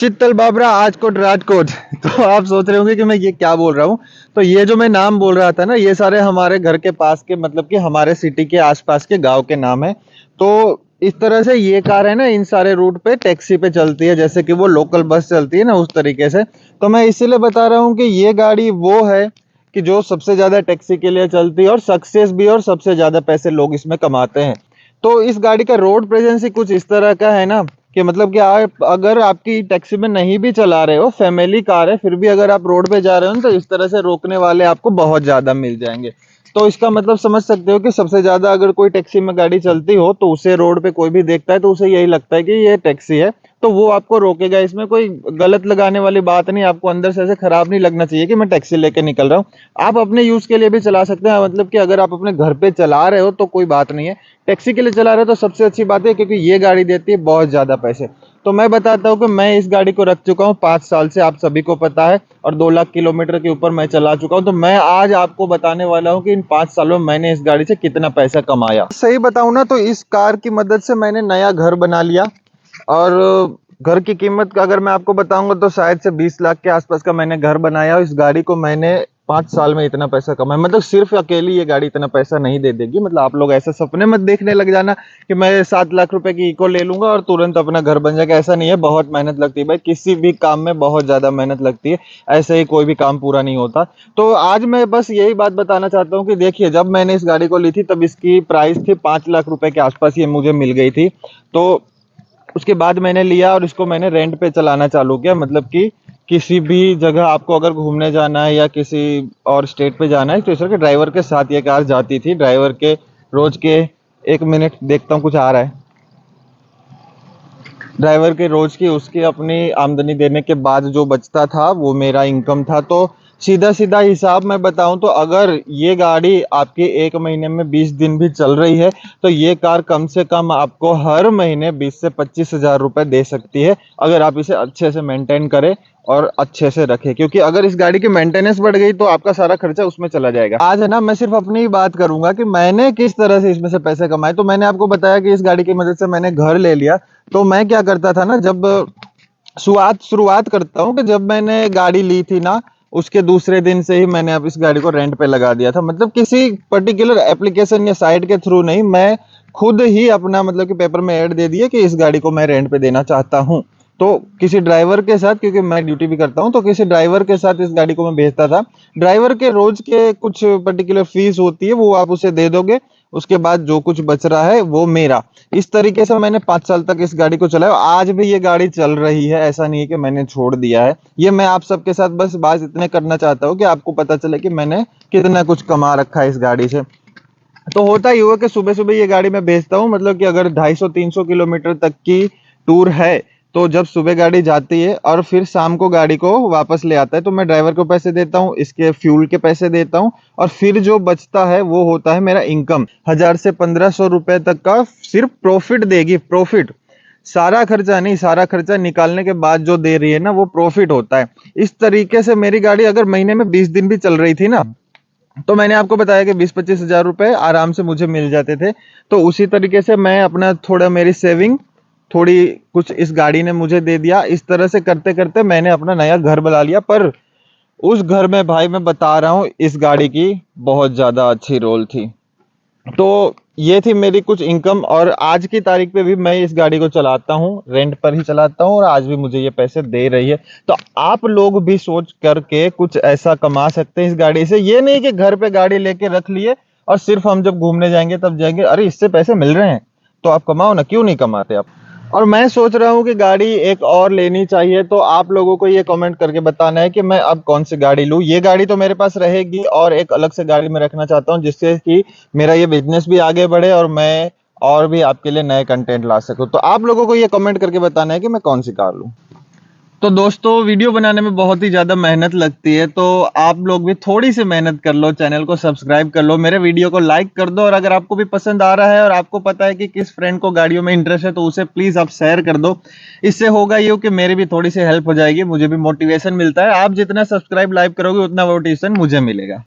चित्तल बाबरा आजकोट राजकोट। तो आप सोच रहे होंगे कि मैं ये क्या बोल रहा हूँ। तो ये जो मैं नाम बोल रहा था ना, ये सारे हमारे घर के पास के, मतलब कि हमारे सिटी के आसपास के गांव के नाम है। तो इस तरह से ये कार है ना, इन सारे रूट पे टैक्सी पे चलती है, जैसे कि वो लोकल बस चलती है ना, उस तरीके से। तो मैं इसीलिए बता रहा हूँ कि ये गाड़ी वो है कि जो सबसे ज्यादा टैक्सी के लिए चलती है और सक्सेस भी, और सबसे ज्यादा पैसे लोग इसमें कमाते हैं। तो इस गाड़ी का रोड प्रेजेंस ही कुछ इस तरह का है ना, कि मतलब कि आप अगर आपकी टैक्सी में नहीं भी चला रहे हो, फैमिली कार है, फिर भी अगर आप रोड पे जा रहे हो ना, तो इस तरह से रोकने वाले आपको बहुत ज्यादा मिल जाएंगे। तो इसका मतलब समझ सकते हो कि सबसे ज्यादा अगर कोई टैक्सी में गाड़ी चलती हो, तो उसे रोड पे कोई भी देखता है तो उसे यही लगता है कि ये टैक्सी है, तो वो आपको रोकेगा। इसमें कोई गलत लगाने वाली बात नहीं, आपको अंदर से ऐसे खराब नहीं लगना चाहिए कि मैं टैक्सी लेके निकल रहा हूँ। आप अपने यूज के लिए भी चला सकते हैं, मतलब कि अगर आप अपने घर पे चला रहे हो तो कोई बात नहीं है, टैक्सी के लिए चला रहे हो तो सबसे अच्छी बात है, क्योंकि ये गाड़ी देती है बहुत ज्यादा पैसे। तो मैं बताता हूँ कि मैं इस गाड़ी को रख चुका हूँ 5 साल से, आप सभी को पता है, और 2 लाख किलोमीटर के ऊपर मैं चला चुका हूँ। तो मैं आज आपको बताने वाला हूँ कि इन 5 सालों में मैंने इस गाड़ी से कितना पैसा कमाया। सही बताऊँ ना, तो इस कार की मदद से मैंने नया घर बना लिया। और घर की कीमत का अगर मैं आपको बताऊंगा तो शायद से 20 लाख के आसपास का मैंने घर बनाया। इस गाड़ी को मैंने 5 साल में इतना पैसा कमाया। मतलब सिर्फ अकेली ये गाड़ी इतना पैसा नहीं दे देगी। मतलब आप लोग ऐसा सपने मत देखने लग जाना कि मैं 7 लाख रुपए की इको ले लूंगा और तुरंत अपना घर बन जाएगा। ऐसा नहीं है, बहुत मेहनत लगती है भाई, किसी भी काम में बहुत ज्यादा मेहनत लगती है। ऐसे ही कोई भी काम पूरा नहीं होता। तो आज मैं बस यही बात बताना चाहता हूँ कि देखिए, जब मैंने इस गाड़ी को ली थी तब इसकी प्राइस थी 5 लाख रुपए के आसपास, ये मुझे मिल गई थी। तो उसके बाद मैंने लिया और इसको मैंने रेंट पे चलाना चालू किया। मतलब कि किसी भी जगह आपको अगर घूमने जाना है या किसी और स्टेट पे जाना है, तो इस तरह के ड्राइवर के साथ ये कार जाती थी। ड्राइवर के रोज के, 1 मिनट देखता हूँ कुछ आ रहा है, ड्राइवर के रोज की उसकी अपनी आमदनी देने के बाद जो बचता था वो मेरा इनकम था। तो सीधा सीधा हिसाब मैं बताऊं तो अगर ये गाड़ी आपके 1 महीने में 20 दिन भी चल रही है, तो ये कार कम से कम आपको हर महीने 20 से 25 हज़ार रुपए दे सकती है, अगर आप इसे अच्छे से मेंटेन करें और अच्छे से रखें। क्योंकि अगर इस गाड़ी की मेंटेनेंस बढ़ गई तो आपका सारा खर्चा उसमें चला जाएगा। आज है ना, मैं सिर्फ अपनी ही बात करूंगा कि मैंने किस तरह से इसमें से पैसे कमाए। तो मैंने आपको बताया कि इस गाड़ी की मदद से मैंने घर ले लिया। तो मैं क्या करता था ना, जब शुरुआत शुरुआत करता हूँ कि जब मैंने गाड़ी ली थी ना, उसके दूसरे दिन से ही मैंने अब इस गाड़ी को रेंट पे लगा दिया था। मतलब किसी पर्टिकुलर एप्लीकेशन या साइट के थ्रू नहीं, मैं खुद ही अपना मतलब कि पेपर में ऐड दे दिया कि इस गाड़ी को मैं रेंट पे देना चाहता हूँ। तो किसी ड्राइवर के साथ, क्योंकि मैं ड्यूटी भी करता हूँ, तो किसी ड्राइवर के साथ इस गाड़ी को मैं भेजता था। ड्राइवर के रोज के कुछ पर्टिकुलर फीस होती है, वो आप उसे दे दोगे, उसके बाद जो कुछ बच रहा है वो मेरा। इस तरीके से मैंने 5 साल तक इस गाड़ी को चलाया। आज भी ये गाड़ी चल रही है, ऐसा नहीं है कि मैंने छोड़ दिया है। ये मैं आप सबके साथ बस बात इतने करना चाहता हूँ कि आपको पता चले कि मैंने कितना कुछ कमा रखा है इस गाड़ी से। तो होता ही हुआ कि सुबह सुबह ये गाड़ी मैं भेजता हूँ, मतलब कि अगर 250-300 किलोमीटर तक की टूर है, तो जब सुबह गाड़ी जाती है और फिर शाम को गाड़ी को वापस ले आता है, तो मैं ड्राइवर को पैसे देता हूँ, इसके फ्यूल के पैसे देता हूँ, और फिर जो बचता है वो होता है मेरा इनकम। 1000 से 1500 रुपए तक का सिर्फ प्रॉफिट देगी, प्रॉफिट। सारा खर्चा नहीं, सारा खर्चा निकालने के बाद जो दे रही है ना, वो प्रॉफिट होता है। इस तरीके से मेरी गाड़ी अगर महीने में 20 दिन भी चल रही थी ना, तो मैंने आपको बताया कि 20-25 हज़ार रुपए आराम से मुझे मिल जाते थे। तो उसी तरीके से मैं अपना थोड़ा, मेरी सेविंग थोड़ी कुछ इस गाड़ी ने मुझे दे दिया। इस तरह से करते करते मैंने अपना नया घर बना लिया। पर उस घर में भाई मैं बता रहा हूँ, इस गाड़ी की बहुत ज्यादा अच्छी रोल थी। तो ये थी मेरी कुछ इनकम, और आज की तारीख पे भी मैं इस गाड़ी को चलाता हूँ, रेंट पर ही चलाता हूँ, और आज भी मुझे ये पैसे दे रही है। तो आप लोग भी सोच करके कुछ ऐसा कमा सकते हैं इस गाड़ी से। ये नहीं कि घर पे गाड़ी लेके रख लिए और सिर्फ हम जब घूमने जाएंगे तब जाएंगे। अरे इससे पैसे मिल रहे हैं तो आप कमाओ ना, क्यों नहीं कमाते आप। और मैं सोच रहा हूँ कि गाड़ी एक और लेनी चाहिए। तो आप लोगों को ये कमेंट करके बताना है कि मैं अब कौन सी गाड़ी लूँ। ये गाड़ी तो मेरे पास रहेगी, और एक अलग से गाड़ी में रखना चाहता हूँ, जिससे कि मेरा ये बिजनेस भी आगे बढ़े और मैं और भी आपके लिए नए कंटेंट ला सकूं। तो आप लोगों को ये कमेंट करके बताना है कि मैं कौन सी कार लूं। तो दोस्तों, वीडियो बनाने में बहुत ही ज्यादा मेहनत लगती है, तो आप लोग भी थोड़ी सी मेहनत कर लो, चैनल को सब्सक्राइब कर लो, मेरे वीडियो को लाइक कर दो, और अगर आपको भी पसंद आ रहा है और आपको पता है कि किस फ्रेंड को गाड़ियों में इंटरेस्ट है, तो उसे प्लीज आप शेयर कर दो। इससे होगा ये कि मेरी भी थोड़ी सी हेल्प हो जाएगी, मुझे भी मोटिवेशन मिलता है। आप जितना सब्सक्राइब लाइक करोगे उतना मोटिवेशन मुझे मिलेगा।